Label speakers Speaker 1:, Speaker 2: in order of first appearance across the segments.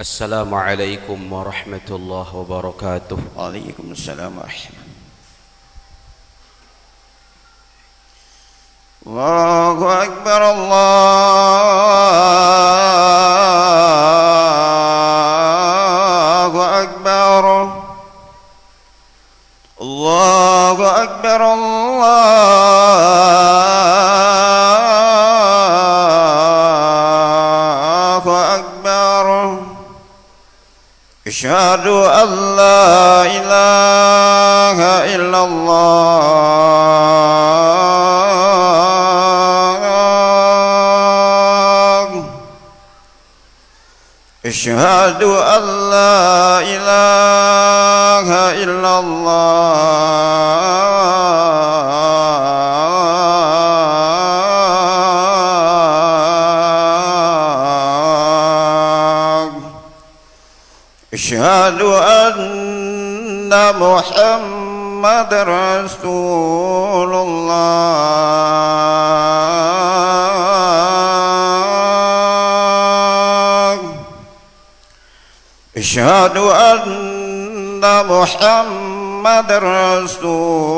Speaker 1: Assalamualaikum warahmatullahi wabarakatuh.
Speaker 2: Waalaikumsalam warahmatullahi wabarakatuh. Allahu Akbar, Allahu Akbar, Allahu Akbar, Allahu Akbar. Asyhadu an la ilaha illallah. Asyhadu an la ilaha illallah. Asyhadu anna Muhammadar Rasulullah. Asyhadu anna Muhammadar Rasulullah.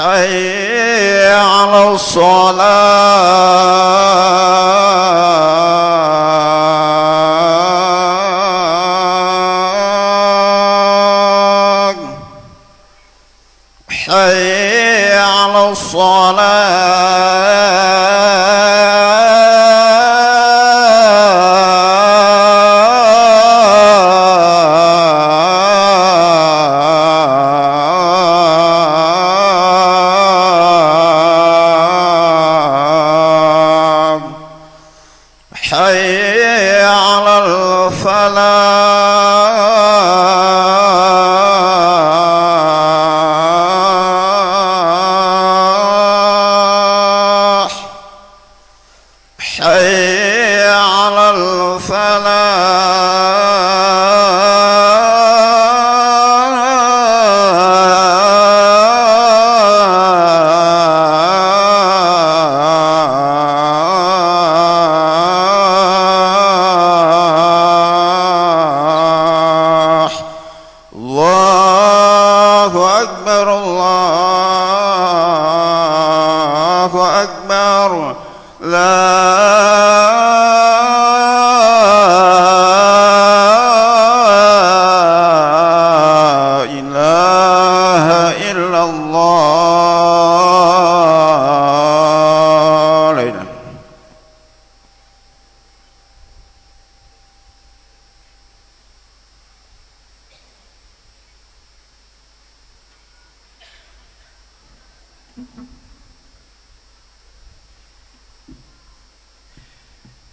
Speaker 2: Hayya 'ala shalah. Hayya 'ala shalah. Hayya 'alal falah. Hayya 'alal falah. Allahu Akbar, Allahu Akbar. La ilaha illallah. La ilaha.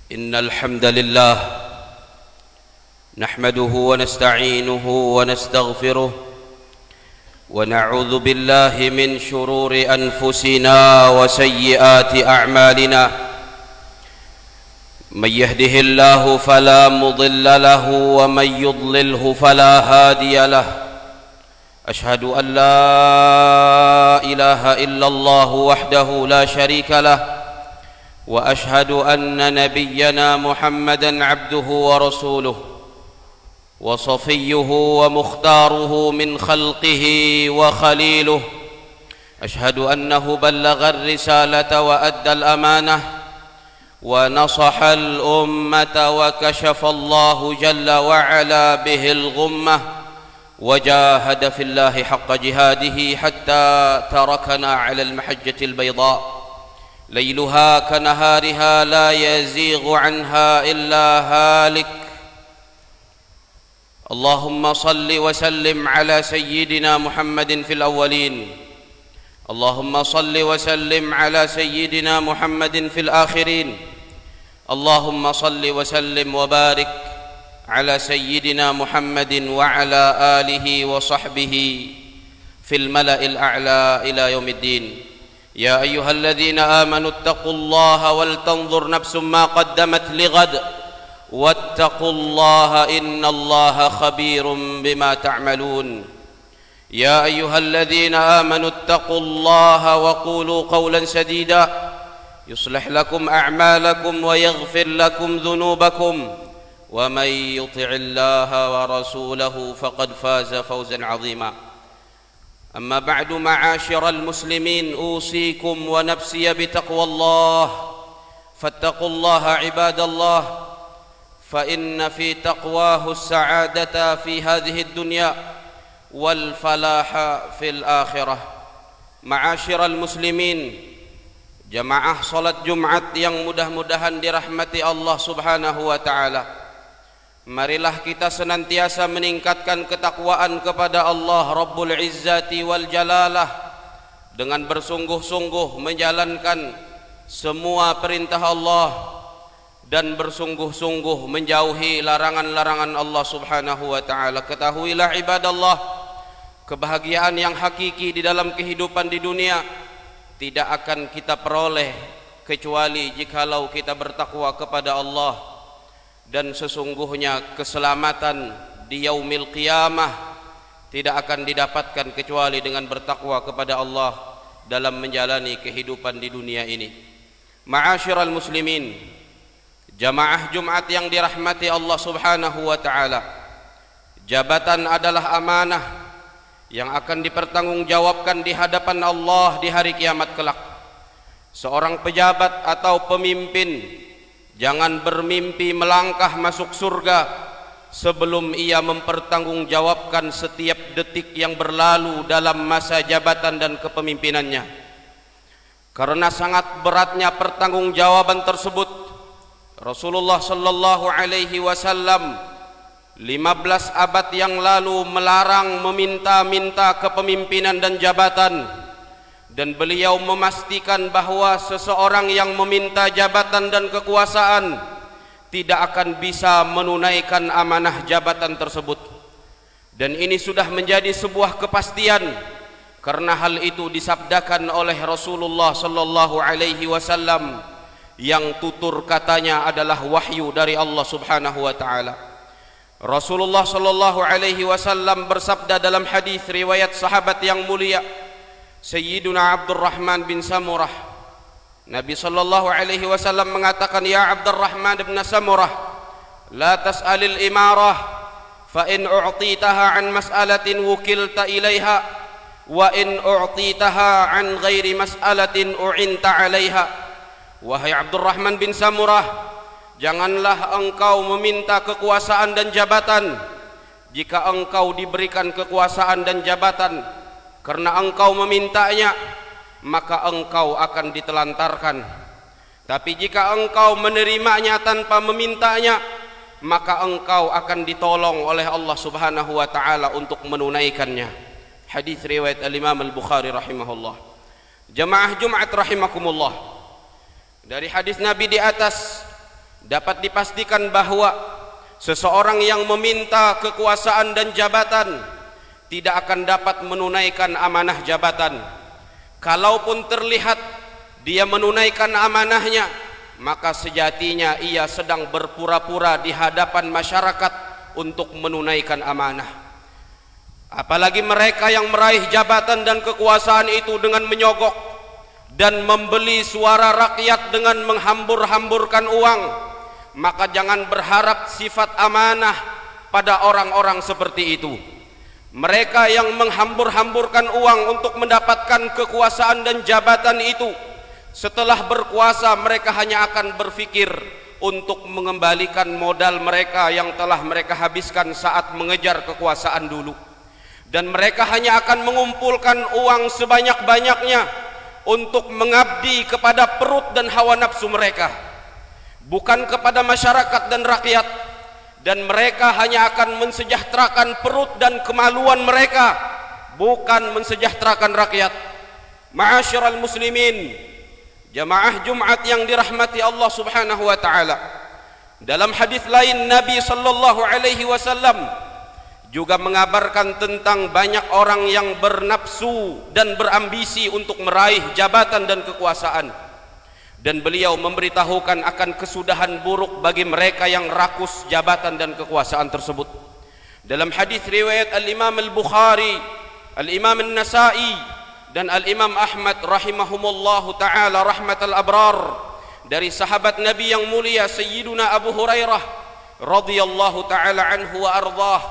Speaker 1: إن الحمد لله نحمده ونستعينه ونستغفره ونعوذ بالله من شرور أنفسنا وسيئات أعمالنا. من يهده الله فلا مضل له ومن يضلله فلا هادي له. أشهد أن لا إله إلا الله وحده لا شريك له، وأشهد أن نبينا محمدًا عبده ورسوله وصفيه ومختاره من خلقه وخليله. أشهد أنه بلغ الرسالة وأدى الأمانة ونصح الأمة وكشف الله جل وعلا به الغمة، وجاهد في الله حق جهاده حتى تركنا على المحجة البيضاء ليلها كنهارها لا يزيغ عنها إلا هالك. اللهم صل وسلم على سيدنا محمد في الأولين، اللهم صل وسلم على سيدنا محمد في الآخرين، اللهم صل وسلم وبارك على سيدنا محمد وعلى آله وصحبه في الملأ الأعلى إلى يوم الدين. يا أيها الذين آمنوا اتقوا الله ولتنظر نفس ما قدمت لغد واتقوا الله إن الله خبير بما تعملون. يا أيها الذين آمنوا اتقوا الله وقولوا قولا سديدا يصلح لكم أعمالكم ويغفر لكم ذنوبكم ومن يطع الله ورسوله فقد فاز فوزا عظيما. أما بعد، معاشر المسلمين، أوصيكم ونفسي بتقوى الله، فاتقوا الله عباد الله، فإن في تقواه السعادة في هذه الدنيا والفلاح في الآخرة. Ma'asyiral muslimin, jamaah salat Jumat yang mudah-mudahan dirahmati Allah Subhanahu wa taala. Marilah kita senantiasa meningkatkan ketakwaan kepada Allah Rabbul Izzati wal Jalalah dengan bersungguh-sungguh menjalankan semua perintah Allah dan bersungguh-sungguh menjauhi larangan-larangan Allah Subhanahu wa taala. Ketahuilah ibadallah, kebahagiaan yang hakiki di dalam kehidupan di dunia tidak akan kita peroleh kecuali jikalau kita bertakwa kepada Allah, dan sesungguhnya keselamatan di yaumil qiyamah tidak akan didapatkan kecuali dengan bertakwa kepada Allah dalam menjalani kehidupan di dunia ini. Ma'asyiral muslimin, jamaah Jumat yang dirahmati Allah Subhanahu wa taala, jabatan adalah amanah yang akan dipertanggungjawabkan di hadapan Allah di hari kiamat kelak. Seorang pejabat atau pemimpin jangan bermimpi melangkah masuk surga sebelum ia mempertanggungjawabkan setiap detik yang berlalu dalam masa jabatan dan kepemimpinannya. Karena sangat beratnya pertanggungjawaban tersebut, Rasulullah sallallahu alaihi wasallam 15 abad yang lalu melarang meminta-minta kepemimpinan dan jabatan, dan beliau memastikan bahwa seseorang yang meminta jabatan dan kekuasaan tidak akan bisa menunaikan amanah jabatan tersebut. Dan ini sudah menjadi sebuah kepastian karena hal itu disabdakan oleh Rasulullah sallallahu alaihi wasallam yang tutur katanya adalah wahyu dari Allah Subhanahu wa taala. Rasulullah sallallahu alaihi wasallam bersabda dalam hadis riwayat sahabat yang mulia Sayyiduna Abdurrahman bin Samurah. Nabi sallallahu alaihi wasallam mengatakan, "Ya Abdurrahman bin Samurah, la tas'alil imarah, fa in u'titaha an mas'alatin wukilta ilaiha, wa in u'titaha an ghairi mas'alatin u'inta 'alaiha." Wahai Abdurrahman bin Samurah, janganlah engkau meminta kekuasaan dan jabatan jika engkau diberikan kekuasaan dan jabatan karena engkau memintanya, maka engkau akan ditelantarkan. Tapi jika engkau menerimanya tanpa memintanya, maka engkau akan ditolong oleh Allah Subhanahu wa taala untuk menunaikannya. Hadis riwayat Al-Imam Al-Bukhari rahimahullah. Jamaah Jumat rahimakumullah, dari hadis Nabi di atas dapat dipastikan bahwa seseorang yang meminta kekuasaan dan jabatan tidak akan dapat menunaikan amanah jabatan. Kalaupun terlihat dia menunaikan amanahnya, maka sejatinya ia sedang berpura-pura di hadapan masyarakat untuk menunaikan amanah. Apalagi mereka yang meraih jabatan dan kekuasaan itu dengan menyogok dan membeli suara rakyat dengan menghambur-hamburkan uang, maka jangan berharap sifat amanah pada orang-orang seperti itu. Mereka yang menghambur-hamburkan uang untuk mendapatkan kekuasaan dan jabatan itu, setelah berkuasa mereka hanya akan berpikir untuk mengembalikan modal mereka yang telah mereka habiskan saat mengejar kekuasaan dulu. Dan mereka hanya akan mengumpulkan uang sebanyak-banyaknya untuk mengabdi kepada perut dan hawa nafsu mereka, bukan kepada masyarakat dan rakyat. Dan mereka hanya akan mensejahterakan perut dan kemaluan mereka, bukan mensejahterakan rakyat. Ma'asyiral muslimin, jamaah Jumat yang dirahmati Allah Subhanahu wa taala, dalam hadis lain Nabi sallallahu alaihi wasallam juga mengabarkan tentang banyak orang yang bernafsu dan berambisi untuk meraih jabatan dan kekuasaan, dan beliau memberitahukan akan kesudahan buruk bagi mereka yang rakus jabatan dan kekuasaan tersebut. Dalam hadis riwayat Al-Imam Al-Bukhari, Al-Imam An-Nasa'i dan Al-Imam Ahmad rahimahumullahu ta'ala rahmatal abrar, dari sahabat Nabi yang mulia Sayyiduna Abu Hurairah radhiyallahu ta'ala anhu wa ardhah,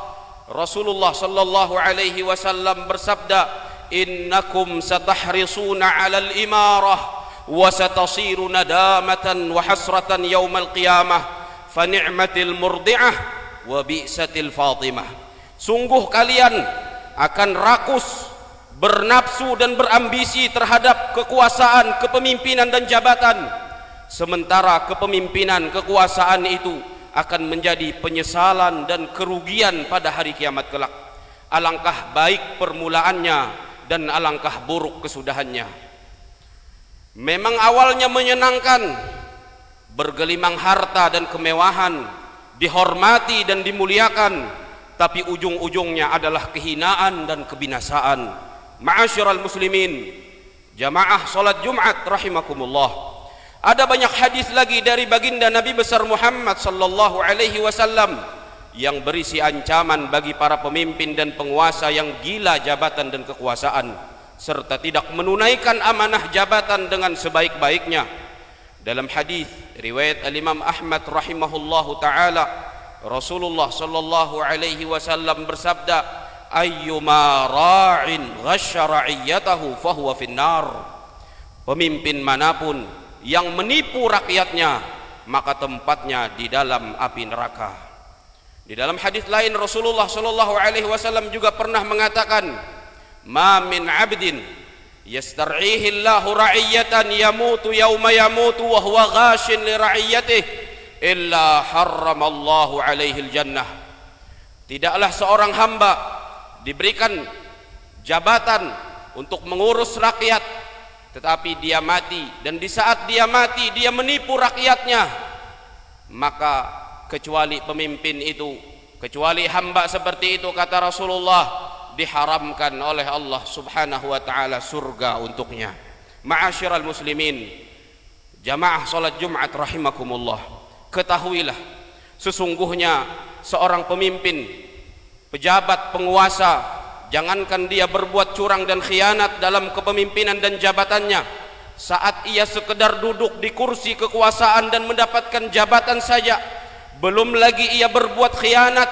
Speaker 1: Rasulullah sallallahu alaihi wasallam bersabda, innakum satahrisuna 'alal imarah wa satasiru nadamatan wa hasratan yaumal qiyamah fa ni'matil murdi'ah wa bi'satil fatimah. Sungguh kalian akan rakus, bernafsu dan berambisi terhadap kekuasaan, kepemimpinan dan jabatan, sementara kepemimpinan, kekuasaan itu akan menjadi penyesalan dan kerugian pada hari kiamat kelak. Alangkah baik permulaannya dan alangkah buruk kesudahannya. Memang awalnya menyenangkan, bergelimang harta dan kemewahan, dihormati dan dimuliakan, tapi ujung-ujungnya adalah kehinaan dan kebinasaan. Ma'asyiral muslimin, jamaah salat Jumat rahimakumullah. Ada banyak hadis lagi dari baginda Nabi besar Muhammad sallallahu alaihi wasallam yang berisi ancaman bagi para pemimpin dan penguasa yang gila jabatan dan kekuasaan serta tidak menunaikan amanah jabatan dengan sebaik-baiknya. Dalam hadis riwayat Al-Imam Ahmad rahimahullahu taala, Rasulullah sallallahu alaihi wasallam bersabda, ayyuma ra'in ghasya ra'iyatahu fahuwa finnar. Pemimpin manapun yang menipu rakyatnya, maka tempatnya di dalam api neraka. Di dalam hadis lain Rasulullah sallallahu alaihi wasallam juga pernah mengatakan, ma min 'abdin yastar'ihi Allahu ra'iyatan yamutu yawma yamutu wa huwa ghashin li ra'iyatihi illa harramallahu alaihi jannah. Tidaklah seorang hamba diberikan jabatan untuk mengurus rakyat, tetapi dia mati, dan di saat dia mati dia menipu rakyatnya, maka kecuali pemimpin itu, kecuali hamba seperti itu, kata Rasulullah, diharamkan oleh Allah subhanahu wa ta'ala surga untuknya. Ma'asyiral muslimin, jamaah salat Jumat rahimakumullah, ketahuilah sesungguhnya seorang pemimpin, pejabat, penguasa, jangankan dia berbuat curang dan khianat dalam kepemimpinan dan jabatannya, saat ia sekedar duduk di kursi kekuasaan dan mendapatkan jabatan saja, belum lagi ia berbuat khianat,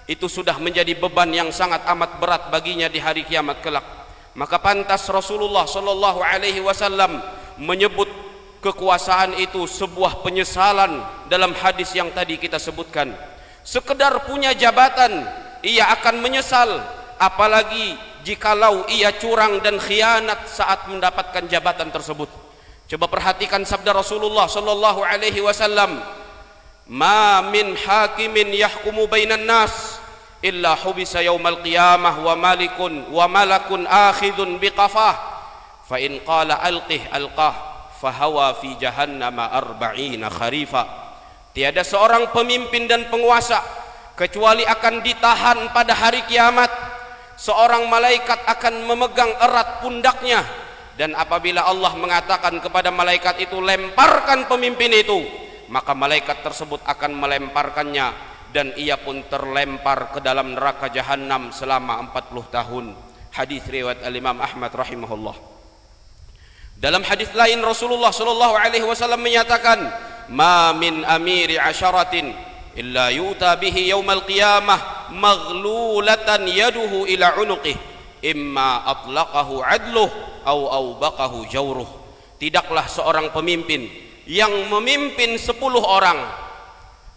Speaker 1: itu sudah menjadi beban yang sangat amat berat baginya di hari kiamat kelak. Maka pantas Rasulullah sallallahu alaihi wasallam menyebut kekuasaan itu sebuah penyesalan dalam hadis yang tadi kita sebutkan. Sekedar punya jabatan ia akan menyesal, apalagi jikalau ia curang dan khianat saat mendapatkan jabatan tersebut. Coba perhatikan sabda Rasulullah sallallahu alaihi wasallam, ma min hakimin yahkumu bainan nas illa hubisa yaumal qiyamah wa malakun akhidun biqafah fa in qala alqih alqah fahawa fi jahannama arba'ina kharifa. Tiada seorang pemimpin dan penguasa kecuali akan ditahan pada hari kiamat. Seorang malaikat akan memegang erat pundaknya, dan apabila Allah mengatakan kepada malaikat itu, lemparkan pemimpin itu, maka malaikat tersebut akan melemparkannya, dan ia pun terlempar ke dalam neraka jahanam selama 40 tahun. Hadis riwayat Al-Imam Ahmad rahimahullah. Dalam hadis lain Rasulullah sallallahu alaihi wasallam menyatakan, ma min amiri asyaratin illa yu'ta bihi yaumal qiyamah maghlulatan yaduhu ila unuqih imma atlaqahu adluh au aubaqahu jawruh. Tidaklah seorang pemimpin yang memimpin 10 orang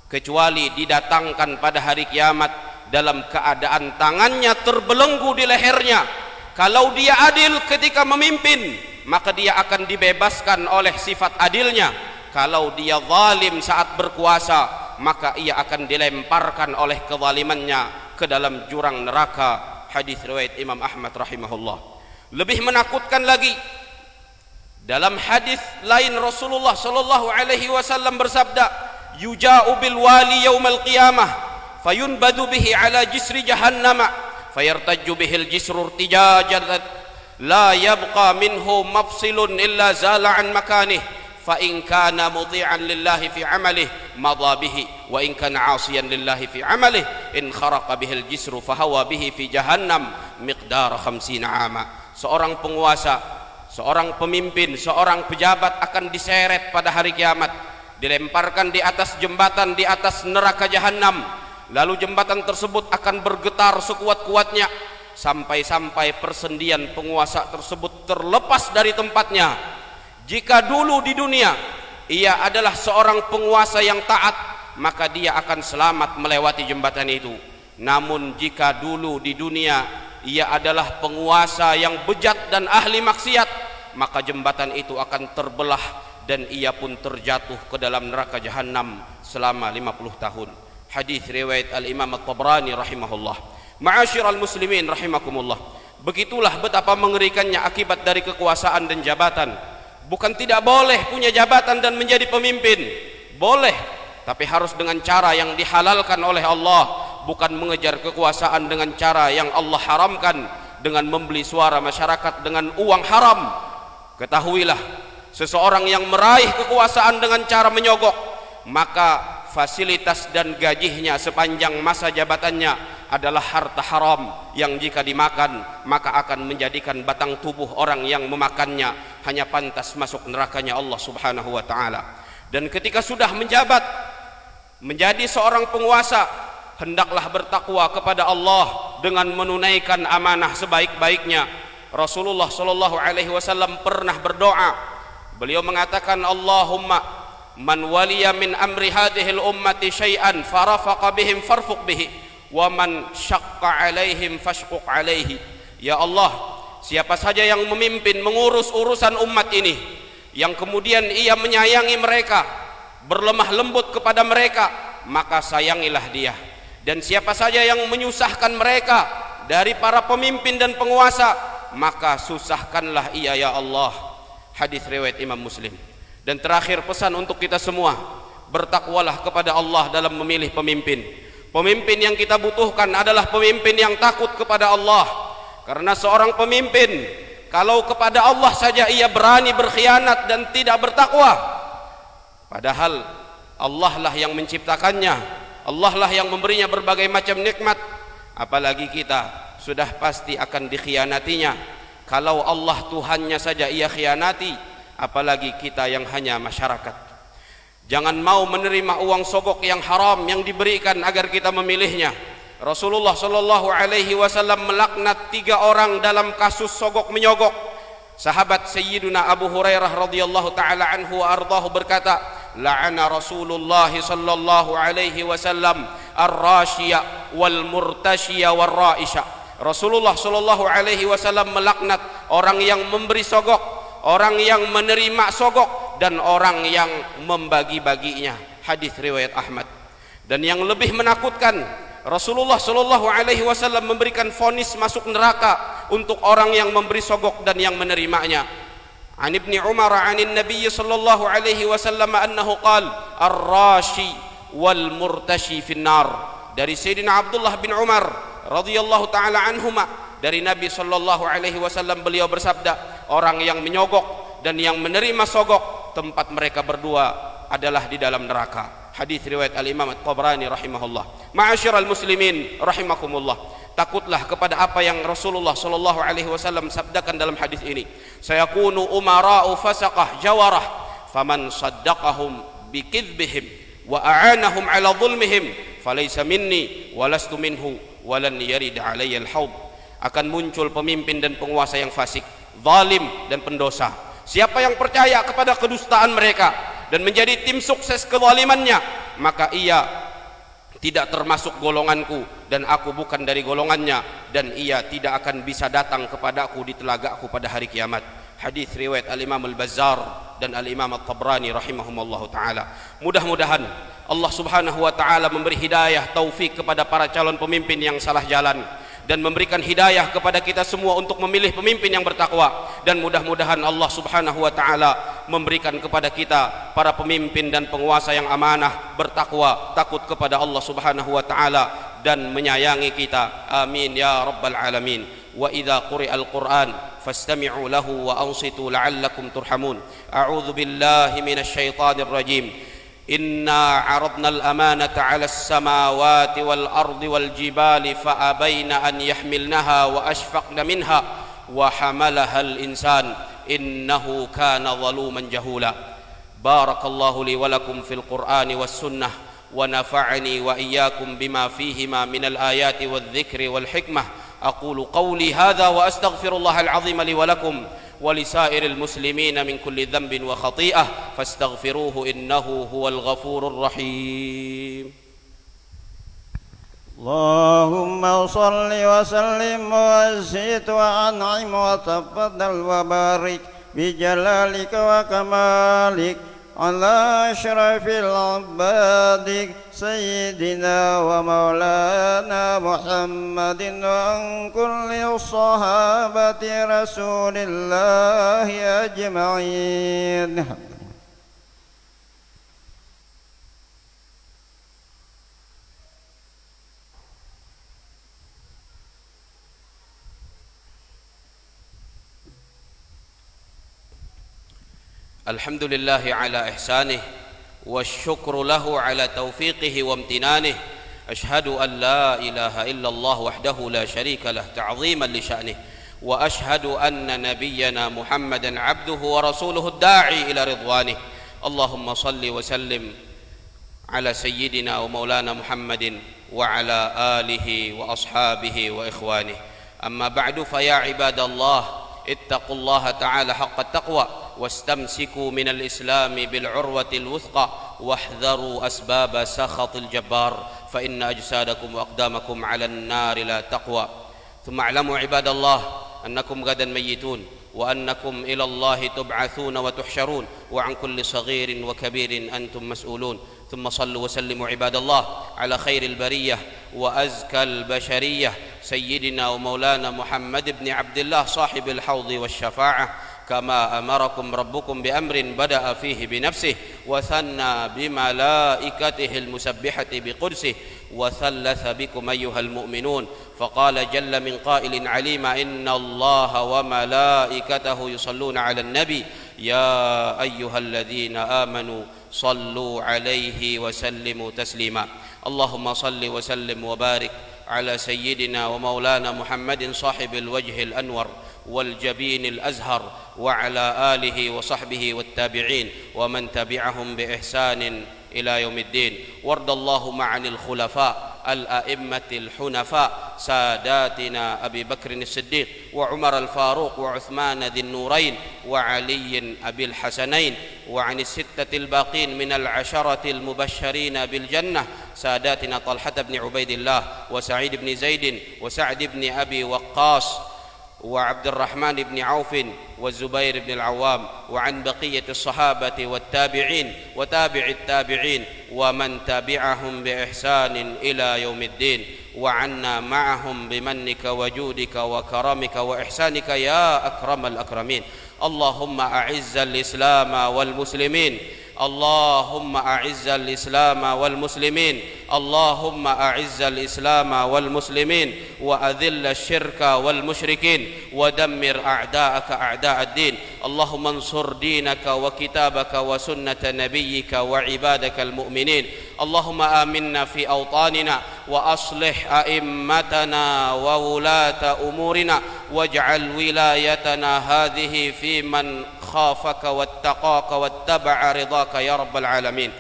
Speaker 1: kecuali didatangkan pada hari kiamat dalam keadaan tangannya terbelenggu di lehernya. Kalau dia adil ketika memimpin, maka dia akan dibebaskan oleh sifat adilnya. Kalau dia zalim saat berkuasa, maka ia akan dilemparkan oleh kezalimannya ke dalam jurang neraka. Hadis riwayat Imam Ahmad rahimahullah. Lebih menakutkan lagi, dalam hadis lain Rasulullah sallallahu alaihi wasallam bersabda, yuja'u bil wali yaumal qiyamah fayunbadu bihi ala jisri jahannama fayartajju bihil jisru irtijajan la yabqa minhu mafsilun illa zala an makanih fa in kana muti'an lillahi fi amalihi madha bihi wa in kana 'asiyan lillahi fi amalihi in kharaqa bihil jisru fahawa bihi fi jahannam miqdar 50 ama. Seorang penguasa, seorang pemimpin, seorang pejabat akan diseret pada hari kiamat, dilemparkan di atas jembatan di atas neraka jahanam. Lalu jembatan tersebut akan bergetar sekuat-kuatnya sampai-sampai persendian penguasa tersebut terlepas dari tempatnya. Jika dulu di dunia ia adalah seorang penguasa yang taat, maka dia akan selamat melewati jembatan itu. Namun jika dulu di dunia ia adalah penguasa yang bejat dan ahli maksiat, maka jembatan itu akan terbelah dan ia pun terjatuh ke dalam neraka jahanam selama 50 tahun. Hadis riwayat Al-Imam At-Tabrani rahimahullah. Ma'asyiral muslimin rahimakumullah. Begitulah betapa mengerikannya akibat dari kekuasaan dan jabatan. Bukan tidak boleh punya jabatan dan menjadi pemimpin, boleh, tapi harus dengan cara yang dihalalkan oleh Allah, bukan mengejar kekuasaan dengan cara yang Allah haramkan, dengan membeli suara masyarakat dengan uang haram. Ketahuilah, seseorang yang meraih kekuasaan dengan cara menyogok, maka fasilitas dan gajinya sepanjang masa jabatannya adalah harta haram yang jika dimakan maka akan menjadikan batang tubuh orang yang memakannya hanya pantas masuk nerakanya Allah Subhanahu wa taala. Dan ketika sudah menjabat menjadi seorang penguasa, hendaklah bertakwa kepada Allah dengan menunaikan amanah sebaik-baiknya. Rasulullah sallallahu alaihi wasallam pernah berdoa. Beliau mengatakan, Allahumma man waliya min amri hadhihi al-ummati syai'an farafaqa bihim farfuq bihi wa man syaqqa alaihim fashquq alaihi. Ya Allah, siapa saja yang memimpin mengurus urusan umat ini, yang kemudian ia menyayangi mereka, berlemah lembut kepada mereka, maka sayangilah dia. Dan siapa saja yang menyusahkan mereka dari para pemimpin dan penguasa, maka susahkanlah ia ya Allah. Hadis riwayat Imam Muslim. Dan terakhir pesan untuk kita semua, bertakwalah kepada Allah dalam memilih pemimpin. Pemimpin yang kita butuhkan adalah pemimpin yang takut kepada Allah. Karena seorang pemimpin kalau kepada Allah saja ia berani berkhianat dan tidak bertakwa, padahal Allah lah yang menciptakannya, Allah lah yang memberinya berbagai macam nikmat, apalagi kita sudah pasti akan dikhianatinya. Kalau Allah Tuhannya saja ia khianati, apalagi kita yang hanya masyarakat. Jangan mau menerima uang sogok yang haram yang diberikan agar kita memilihnya. Rasulullah sallallahu alaihi wasallam melaknat 3 orang dalam kasus sogok menyogok. Sahabat Sayyiduna Abu Hurairah radhiyallahu taala anhu wa ardhahu berkata, la'ana Rasulullah sallallahu alaihi wasallam ar-rashiya wal murtashiya wal raisha. Rasulullah sallallahu alaihi wasallam melaknat orang yang memberi sogok, orang yang menerima sogok, dan orang yang membagi-baginya. Hadis riwayat Ahmad. Dan yang lebih menakutkan, Rasulullah sallallahu alaihi wasallam memberikan vonis masuk neraka untuk orang yang memberi sogok dan yang menerimanya. An Ibni Umar anin Nabi sallallahu alaihi wasallam annahu qala ar-rashi wal murtashi finnar. Dari Sayyidina Abdullah bin Umar radhiyallahu taala anhuma, dari Nabi sallallahu alaihi wasallam beliau bersabda, orang yang menyogok dan yang menerima sogok tempat mereka berdua adalah di dalam neraka. Hadis riwayat Al-Imam At-Tabrani rahimahullah. Ma'asyiral muslimin rahimakumullah. Takutlah kepada apa yang Rasulullah sallallahu alaihi wasallam sabdakan dalam hadis ini. Sayakunu umara'u fasaqah jawarah faman saddaqahum bikidbihim wa a'anahum 'ala dhulmihim falaysa minni wa lastu minhu wa lan yarid 'alayya al-haud. Akan muncul pemimpin dan penguasa yang fasik, zalim dan pendosa. Siapa yang percaya kepada kedustaan mereka dan menjadi tim sukses kezalimannya, maka ia tidak termasuk golonganku dan aku bukan dari golongannya, dan ia tidak akan bisa datang kepadaku di telagaku pada hari kiamat. Hadis riwayat Al-Imam Al-Bazzar dan Al-Imam At-Tabrani rahimahumallahu taala. Mudah-mudahan Allah Subhanahu wa taala memberi hidayah taufik kepada para calon pemimpin yang salah jalan, dan memberikan hidayah kepada kita semua untuk memilih pemimpin yang bertakwa. Dan mudah-mudahan Allah Subhanahu wa taala memberikan kepada kita para pemimpin dan penguasa yang amanah, bertakwa, takut kepada Allah Subhanahu wa taala dan menyayangi kita. Amin ya rabbal alamin. Wa idza quri'al Qur'an fastami'u lahu wa ansitu la'allakum turhamun. A'udzu billahi minasy syaithanir rajim. إنا عرضنا الأمانة على السماوات والأرض والجبال فأبين أن يحملنها وأشفقن منها وحملها الإنسان إنه كان ظلوما جهولا. بارك الله لي ولكم في القرآن والسنة ونفعني وإياكم بما فيهما من الآيات والذكر والحكمة. أقول قولي هذا وأستغفر الله العظيم لي ولكم ولسائر المسلمين من كل ذنب وخطيئة فاستغفروه إنه هو الغفور الرحيم.
Speaker 2: اللهم صل وسلم وزد وأنعم وتفضل وبارك بجلالك وكمالك على أشرف العباد سيدنا ومولانا محمد وعن كل الصحابة رسول الله أجمعين.
Speaker 1: الحمد لله على إحسانه والشكر له على توفيقه وامتنانه. أشهد أن لا إله إلا الله وحده لا شريك له تعظيما لشأنه، وأشهد أن نبينا محمدا عبده ورسوله الداعي إلى رضوانه. اللهم صل وسلم على سيدنا ومولانا محمد وعلى آله وأصحابه وإخوانه. أما بعد، فيا عباد الله اتقوا الله تعالى حق التقوى واستمسكوا من الإسلام بالعروة الوثقى واحذروا أسباب سخط الجبار فإن أجسادكم وأقدامكم على النار لا تقوى. ثم اعلموا عباد الله أنكم غدا ميتون وأنكم إلى الله تبعثون وتحشرون وعن كل صغير وكبير أنتم مسؤولون. ثم صلوا وسلموا عباد الله على خير البرية وأزكى البشرية سيدنا ومولانا محمد بن عبد الله صاحب الحوض والشفاعة، كما أمركم ربكم بأمر بدأ فيه بنفسه وثنى بملائكته المسبحة بقدسه وثلث بكم أيها المؤمنون، فقال جل من قائل عليم إن الله وملائكته يصلون على النبي يا أيها الذين آمنوا صلوا عليه وسلموا تسليما. اللهم صل وسلم وبارك على سيدنا ومولانا محمد صاحب الوجه الأنور والجبين الأزهر وعلى آله وصحبه والتابعين ومن تبعهم بإحسان إلى يوم الدين. وارض اللهم عن الخلفاء الأئمة الحنفاء ساداتنا أبي بكر الصديق وعمر الفاروق وعثمان ذي النورين وعلي أبي الحسنين، وعن الستة الباقين من العشرة المبشرين بالجنة ساداتنا طلحة بن عبيد الله وسعيد بن زيد وسعد بن أبي وقاص وعبد الرحمن بن عوف والزبير بن العوام، وعن بقية الصحابة والتابعين وتابع التابعين ومن تبعهم بإحسان إلى يوم الدين، وعنا معهم بمنك وجودك وكرمك وإحسانك يا أكرم الأكرمين. اللهم أعز الإسلام والمسلمين، اللهم أعز الإسلام والمسلمين، اللهم أعز الإسلام والمسلمين وأذل الشرك والمشركين ودمر أعداءك أعداء الدين. اللهم انصر دينك وكتابك وسنة نبيك وعبادك المؤمنين. اللهم آمنا في أوطاننا وأصلح أئمتنا وولاة أمورنا واجعل ولايتنا هذه في من خافك واتقاك واتبع رضاك يا رب العالمين.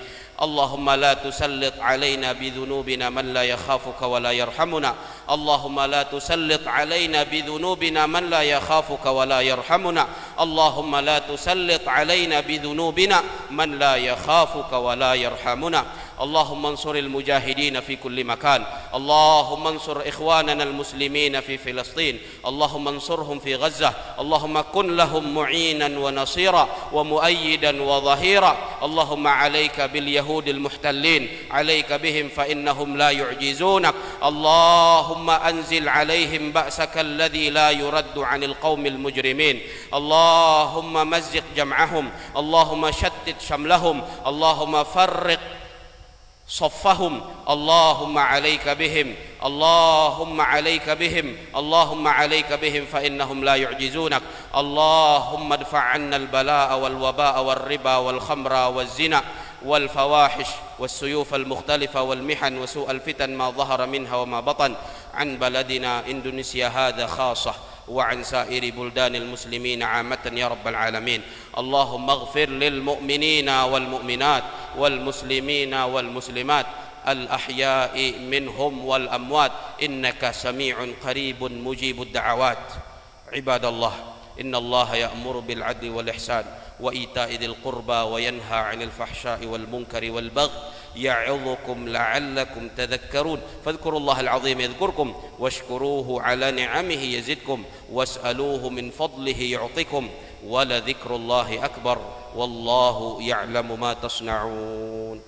Speaker 1: اللهم لا تسلط علينا بذنوبنا من لا يخافك ولا يرحمنا، اللهم لا تسلط علينا بذنوبنا من لا يخافك ولا يرحمنا، اللهم لا تسلط علينا بذنوبنا من لا يخافك ولا يرحمنا. اللهم انصر المجاهدين في كل مكان، اللهم انصر إخواننا المسلمين في فلسطين، اللهم انصرهم في غزة، اللهم كن لهم معينا ونصيرا ومؤيدا وظهيرا. اللهم عليك باليهود المحتلين، عليك بهم فإنهم لا يعجزونك. اللهم أنزل عليهم بأسك الذي لا يرد عن القوم المجرمين. اللهم مزق جمعهم، اللهم شتت شملهم، اللهم فرق صفهم. اللهم عليك بهم، اللهم عليك بهم، اللهم عليك بهم فإنهم لا يعجزونك. اللهم ادفع عنا البلاء والوباء والربا والخمر والزنا. والفواحش والسيوف المختلفة والمحن وسوء الفتن ما ظهر منها وما بطن عن بلدنا إندونيسيا هذا خاصة وعن سائر بلدان المسلمين عامة يا رب العالمين. اللهم اغفر للمؤمنين والمؤمنات والمسلمين والمسلمات الأحياء منهم والأموات إنك سميع قريب مجيب الدعوات. عباد الله، إن الله يأمر بالعدل والإحسان وإيتاء ذي القربى وينهى عن الفحشاء والمنكر والبغي يعظكم لعلكم تذكرون. فاذكروا الله العظيم يذكركم واشكروه على نعمه يزدكم واسألوه من فضله يعطكم ولذكر الله أكبر والله يعلم ما تصنعون.